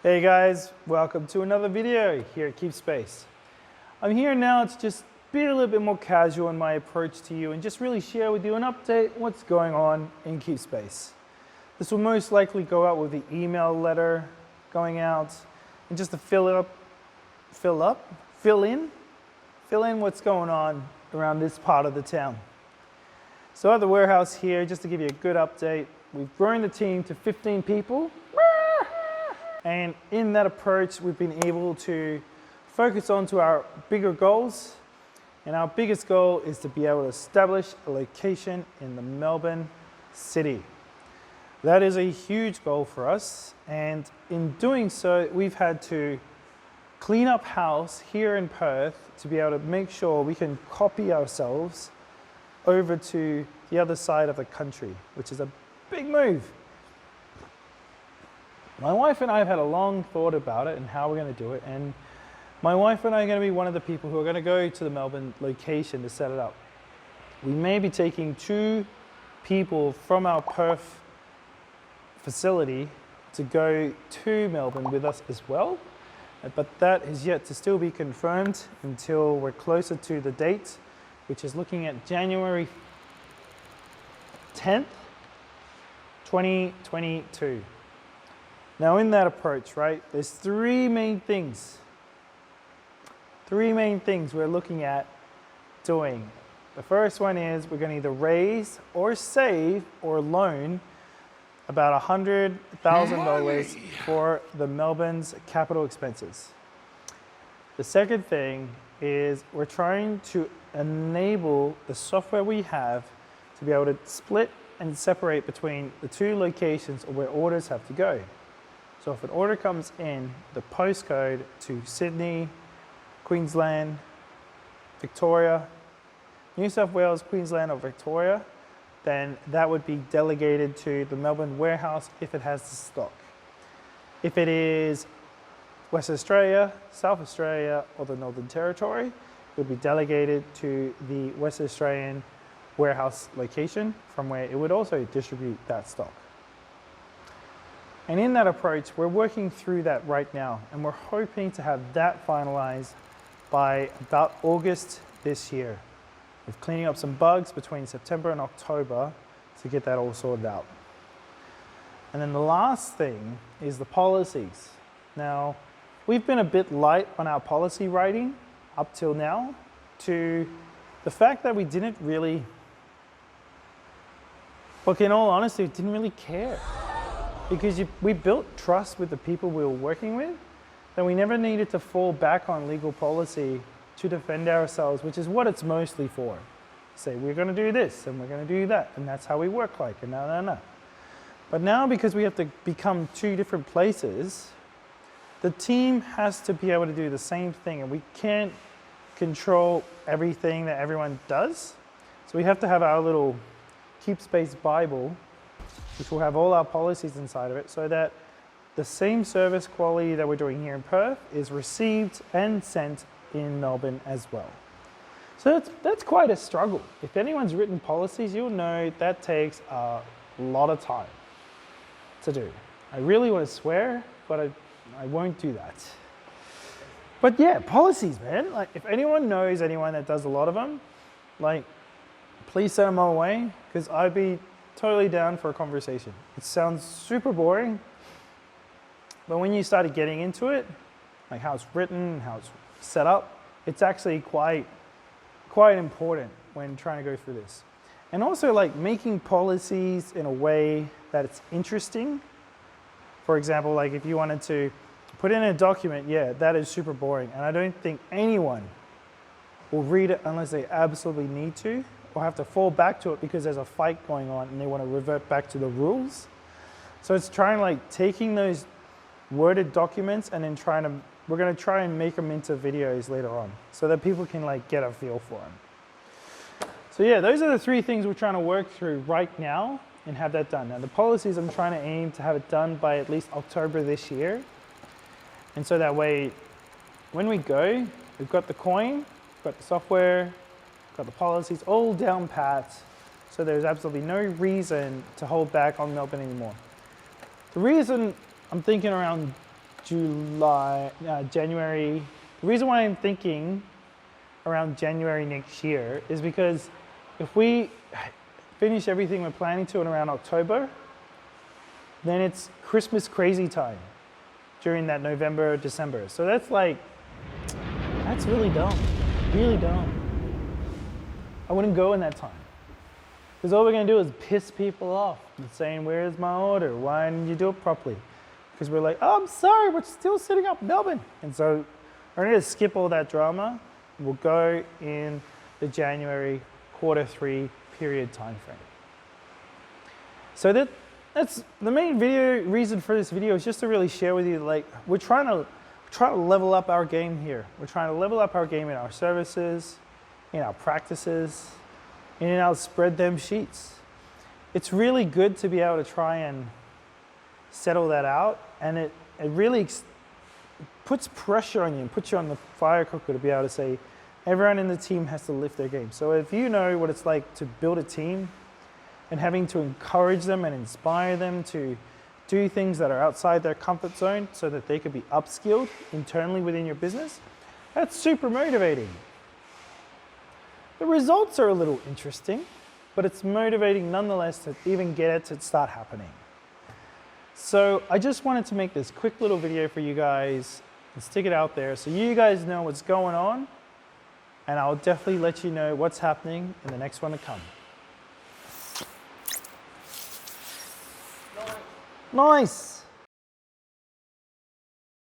Hey guys, welcome to another video here at KeepSpace. I'm here now to just be a little bit more casual in my approach to you and just really share with you an update what's going on in KeepSpace. This will most likely go out with the email letter going out and just to fill in what's going on around this part of the town. So at the warehouse here, just to give you a good update, we've grown the team to 15 people. And in that approach, we've been able to focus on to our bigger goals. And our biggest goal is to be able to establish a location in the Melbourne city. That is a huge goal for us. And in doing so, we've had to clean up house here in Perth to be able to make sure we can copy ourselves over to the other side of the country, which is a big move. My wife and I have had a long thought about it and how we're going to do it, and my wife and I are going to be one of the people who are going to go to the Melbourne location to set it up. We may be taking 2 people from our Perth facility to go to Melbourne with us as well, but that is yet to still be confirmed until we're closer to the date, which is looking at January 10th, 2022. Now in that approach, right, there's 3 main things. 3 main things we're looking at doing. The first one is we're going to either raise or save or loan about $100,000 for the Melbourne's capital expenses. The second thing is we're trying to enable the software we have to be able to split and separate between the 2 locations where orders have to go. So if an order comes in, the postcode to Sydney, Queensland, Victoria, New South Wales, Queensland or Victoria, then that would be delegated to the Melbourne warehouse if it has the stock. If it is West Australia, South Australia or the Northern Territory, it would be delegated to the West Australian warehouse location from where it would also distribute that stock. And in that approach, we're working through that right now, and we're hoping to have that finalized by about August this year. We're cleaning up some bugs between September and October to get that all sorted out. And then the last thing is the policies. Now, we've been a bit light on our policy writing up till now to the fact that we didn't really, look, in all honesty, we didn't really care. Because we built trust with the people we were working with, that we never needed to fall back on legal policy to defend ourselves, which is what it's mostly for. Say, we're going to do this, and we're going to do that, and that's how we work like, and no. But now, because we have to become 2 different places, the team has to be able to do the same thing, and we can't control everything that everyone does. So we have to have our little KeepSpace Bible, which will have all our policies inside of it, so that the same service quality that we're doing here in Perth is received and sent in Melbourne as well. So that's quite a struggle. If anyone's written policies, you'll know that takes a lot of time to do. I really want to swear, but I won't do that. But yeah, policies, man. Like, if anyone knows anyone that does a lot of them, like, please send them my way, because I'd be totally down for a conversation. It sounds super boring, but when you started getting into it, like how it's written, how it's set up, it's actually quite important when trying to go through this. And also, like, making policies in a way that it's interesting. For example, like if you wanted to put in a document, yeah, that is super boring. And I don't think anyone will read it unless they absolutely need to, or have to fall back to it because there's a fight going on and they want to revert back to the rules. So it's trying, like, taking those worded documents and then we're going to try and make them into videos later on so that people can, like, get a feel for them. So yeah, those are the 3 things we're trying to work through right now and have that done. Now the policies, I'm trying to aim to have it done by at least October this year. And so that way, when we go, we've got the coin, we've got the software, got the policies all down pat, so there's absolutely no reason to hold back on Melbourne anymore. The reason I'm thinking around January. The reason why I'm thinking around January next year is because if we finish everything we're planning to in around October, then it's Christmas crazy time during that November, December. So that's really dumb, really dumb. I wouldn't go in that time. Because all we're gonna do is piss people off and saying, where's my order? Why didn't you do it properly? Because we're like, oh, I'm sorry, we're still sitting up in Melbourne. And so we're gonna skip all that drama. We'll go in the January Q3 period time frame. So that's the main reason for this video is just to really share with you, like, we're trying to level up our game here. We're trying to level up our game in our services, in our practices, and in our spread them sheets. It's really good to be able to try and settle that out, and it really puts pressure on you and puts you on the fire cooker to be able to say, everyone in the team has to lift their game. So if you know what it's like to build a team and having to encourage them and inspire them to do things that are outside their comfort zone so that they could be upskilled internally within your business, that's super motivating. The results are a little interesting, but it's motivating nonetheless to even get it to start happening. So I just wanted to make this quick little video for you guys and stick it out there so you guys know what's going on, and I'll definitely let you know what's happening in the next one to come. Nice.